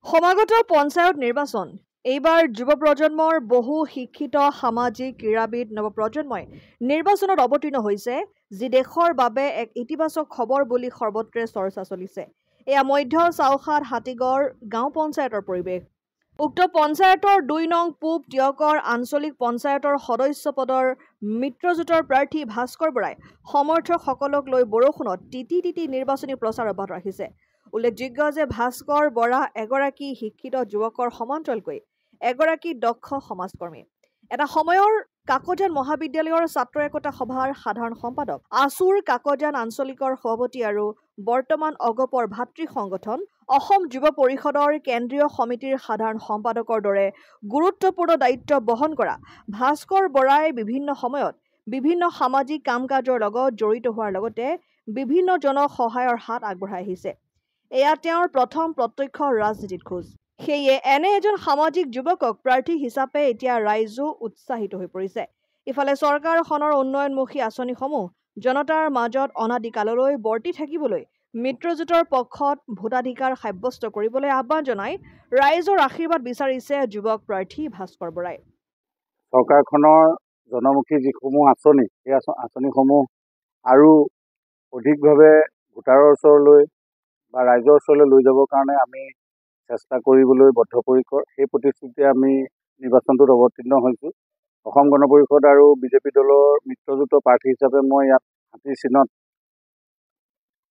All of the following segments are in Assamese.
সমাগত পঞ্চায়ত নিৰ্বাচন এইবাৰ যুৱ প্ৰজন্মৰ বহু শিক্ষিত সামাজিক ক্ৰীড়াবিদ নৱপ্ৰজন্মই নিৰ্বাচনত অৱতীৰ্ণ হৈছে, যি দেশৰ বাবে এক ইতিবাচক খবৰ বুলি সৰ্বত্ৰে চৰ্চা চলিছে। এয়া মধ্য চাওখাট হাতীগড় গাঁও পঞ্চায়তৰ পৰিৱেশ। উক্ত পঞ্চায়তৰ ২ নং পূব টিয়কৰ আঞ্চলিক পঞ্চায়তৰ সদস্য পদৰ মিত্ৰজোঁটৰ প্ৰাৰ্থী ভাস্কৰ বৰাই সমৰ্থকসকলক লৈ বৰষুণত তিতি তিতি নিৰ্বাচনী প্ৰচাৰ অব্যাহত ৰাখিছে। উল্লেখযোগ্য যে ভাস্কৰ বৰা এগৰাকী শিক্ষিত যুৱকৰ সমান্তৰালকৈ এগৰাকী দক্ষ সমাজকৰ্মী। এটা সময়ৰ কাকজান মহাবিদ্যালয়ৰ ছাত্ৰ একতা সভাৰ সাধাৰণ সম্পাদক, আছুৰ কাকজান আঞ্চলিকৰ সভাপতি আৰু বৰ্তমান অগপৰ ভাতৃ সংগঠন অসম যুৱ পৰিষদৰ কেন্দ্ৰীয় সমিতিৰ সাধাৰণ সম্পাদকৰ দৰে গুৰুত্বপূৰ্ণ দায়িত্ব বহন কৰা ভাস্কৰ বৰাই বিভিন্ন সময়ত বিভিন্ন সামাজিক কাম কাজৰ লগত জড়িত হোৱাৰ লগতে বিভিন্ন জনক সহায়ৰ হাত আগবঢ়াই আহিছে। এয়া তেওঁৰ প্ৰথম প্ৰত্যক্ষ ৰাজনীতিত খোজ। সেয়ে এনে এজন সামাজিক যুৱকক প্ৰাৰ্থী হিচাপে এতিয়া ৰাইজো উৎসাহিত হৈ পৰিছে। ইফালে চৰকাৰখনৰ উন্নয়নমুখী আঁচনিসমূহ জনতাৰ মাজত অনাদিকাললৈ বৰ্তি থাকিবলৈ মিত্ৰজোঁটৰ পক্ষত ভোটাধিকাৰ সাব্যস্ত কৰিবলৈ আহ্বান জনাই ৰাইজৰ আশীৰ্বাদ বিচাৰিছে যুৱক প্ৰাৰ্থী ভাস্কৰ বৰাই। চৰকাৰখনৰ জনমুখী যিসমূহ আঁচনি, সেই আঁচনিসমূহ আৰু অধিকভাৱে ভোটাৰৰ ওচৰলৈ বা ৰাইজৰ ওচৰলৈ লৈ যাবৰ কাৰণে আমি চেষ্টা কৰিবলৈ বদ্ধপৰিকৰ। সেই প্ৰতিশ্ৰুতিৰে আমি নিৰ্বাচনটোত অৱতীৰ্ণ হৈছোঁ। অসম গণ পৰিষদ আৰু বিজেপি দলৰ মিত্ৰজোঁটৰ প্ৰাৰ্থী হিচাপে মই ইয়াত হাতী চিনত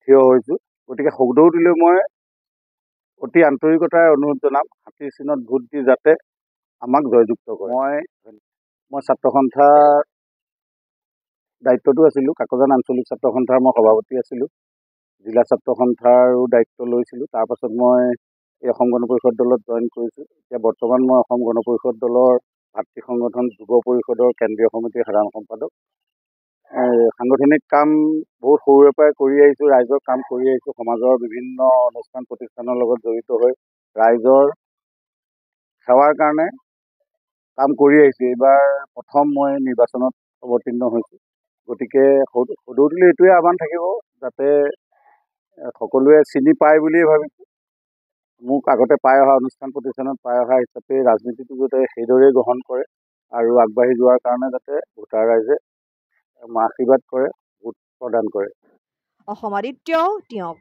থিয় হৈছোঁ। গতিকে সৌদৌতিলৈ মই অতি আন্তৰিকতাৰে অনুৰোধ জনাম, হাতী চিনত ভোট দি যাতে আমাক জয়যুক্ত কৰে। মই ছাত্ৰ সন্থাৰ দায়িত্বটো আছিলোঁ। কাকজান আঞ্চলিক ছাত্ৰ সন্থাৰ মই সভাপতি আছিলোঁ। জিলা ছাত্ৰ সন্থাৰো দায়িত্ব লৈছিলোঁ। তাৰপাছত মই এই অসম গণ পৰিষদ দলত জইন কৰিছোঁ। এতিয়া বৰ্তমান মই অসম গণ পৰিষদ দলৰ ভাতৃ সংগঠন যুৱ পৰিষদৰ কেন্দ্ৰীয় সমিতিৰ সাধাৰণ সম্পাদক। সাংগঠনিক কাম বহুত সৰুৰে পৰাই কৰি আহিছোঁ, ৰাইজৰ কাম কৰি আহিছোঁ। সমাজৰ বিভিন্ন অনুষ্ঠান প্ৰতিষ্ঠানৰ লগত জড়িত হৈ ৰাইজৰ সেৱাৰ কাৰণে কাম কৰি আহিছোঁ। এইবাৰ প্ৰথম মই নিৰ্বাচনত অৱতীৰ্ণ হৈছোঁ। গতিকে সদৌতিলৈ এইটোৱে আহ্বান থাকিব, যাতে সকলোৱে চিনি পায় বুলিয়ে ভাবিছোঁ। মোক আগতে পাই অহা অনুষ্ঠান প্ৰতিষ্ঠানত পাই অহা হিচাপে ৰাজনীতিটো যাতে সেইদৰেই গ্ৰহণ কৰে আৰু আগবাঢ়ি যোৱাৰ কাৰণে যাতে ভোটাৰ ৰাইজে আশীৰ্বাদ কৰে, ভোট প্ৰদান কৰে। অসম আদিত্য টিয়ক।